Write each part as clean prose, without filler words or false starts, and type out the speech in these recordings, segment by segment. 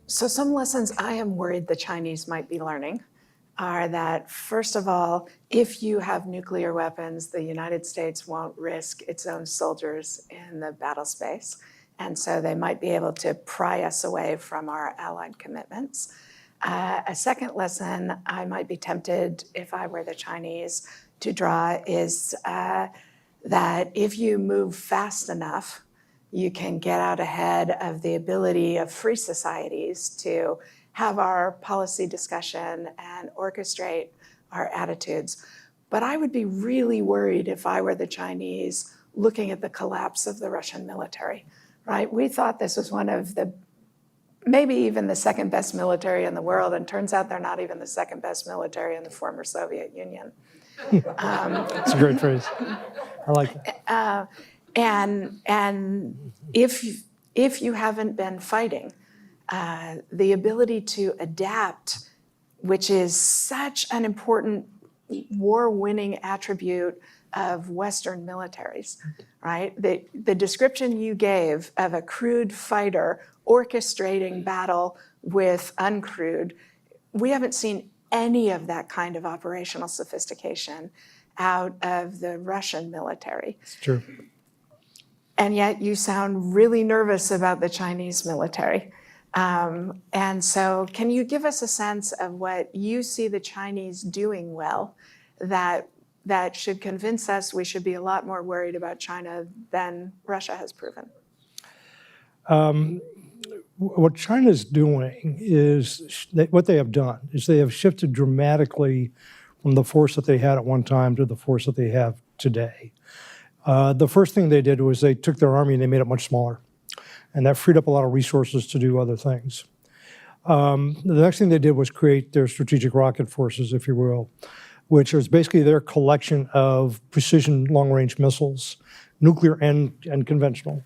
So some lessons I am worried the Chinese might be learning are that, first of all, if you have nuclear weapons, the United States won't risk its own soldiers in the battle space. And so they might be able to pry us away from our allied commitments. A second lesson I might be tempted, if I were the Chinese, to draw is that if you move fast enough, you can get out ahead of the ability of free societies to have our policy discussion and orchestrate our attitudes. But I would be really worried if I were the Chinese looking at the collapse of the Russian military, right? We thought this was one of the, maybe even the second best military in the world, and turns out they're not even the second best military in the former Soviet Union. That's a great phrase. I like that. And if you haven't been fighting, the ability to adapt, which is such an important war-winning attribute of Western militaries, right? The description you gave of a crewed fighter orchestrating battle with uncrewed, we haven't seen any of that kind of operational sophistication out of the Russian military. It's true. And yet you sound really nervous about the Chinese military. And so can you give us a sense of what you see the Chinese doing well that should convince us we should be a lot more worried about China than Russia has proven? What China's doing is, what they have done is they have shifted dramatically from the force that they had at one time to the force that they have today. The first thing they did was they took their army and they made it much smaller. And that freed up a lot of resources to do other things. The next thing they did was create their strategic rocket forces, if you will, which is basically their collection of precision long-range missiles, nuclear and conventional.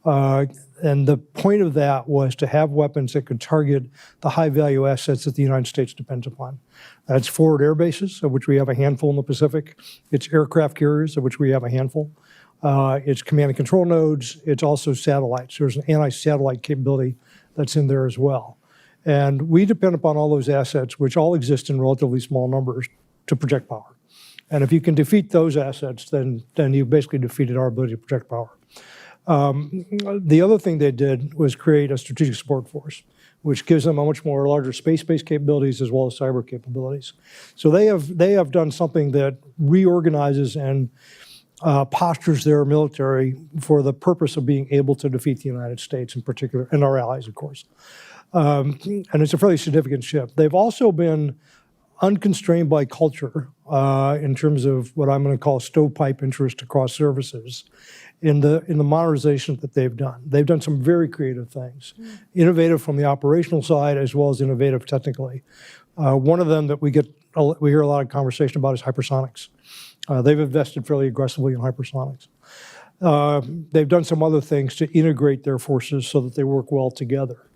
And the point of that was to have weapons that could target the high-value assets that the United States depends upon. That's forward air bases, of which we have a handful in the Pacific. It's aircraft carriers, of which we have a handful. It's command and control nodes. It's also satellites. There's an anti-satellite capability that's in there as well. And we depend upon all those assets, which all exist in relatively small numbers, to project power. And if you can defeat those assets, then you've basically defeated our ability to project power. The other thing they did was create a strategic support force, which gives them a much more larger space-based capabilities as well as cyber capabilities. So they have done something that reorganizes and postures their military for the purpose of being able to defeat the United States in particular, and our allies, of course. And it's a fairly significant shift. They've also been unconstrained by culture in terms of what I'm going to call stovepipe interest across services in the modernization that they've done. They've done some very creative things, innovative from the operational side as well as innovative technically. One of them that we hear a lot of conversation about is hypersonics. They've invested fairly aggressively in hypersonics. They've done some other things to integrate their forces so that they work well together.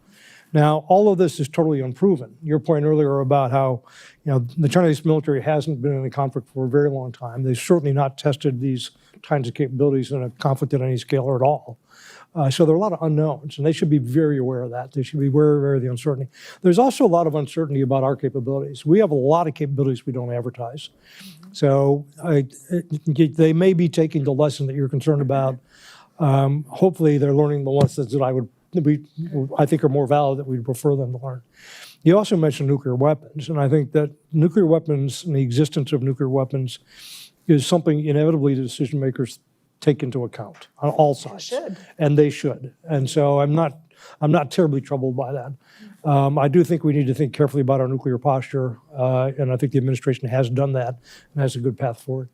Now, all of this is totally unproven. Your point earlier about how, the Chinese military hasn't been in a conflict for a very long time. They've certainly not tested these kinds of capabilities in a conflict at any scale or at all. So there are a lot of unknowns, and they should be very aware of that. They should be very aware of the uncertainty. There's also a lot of uncertainty about our capabilities. We have a lot of capabilities we don't advertise. So they may be taking the lesson that you're concerned about. Hopefully they're learning the lessons that I think are more valid that we'd prefer them to learn. You also mentioned nuclear weapons, and I think that nuclear weapons and the existence of nuclear weapons is something inevitably the decision makers take into account on all sides. They should. And they should. And so I'm not terribly troubled by that. I do think we need to think carefully about our nuclear posture, and I think the administration has done that and has a good path forward.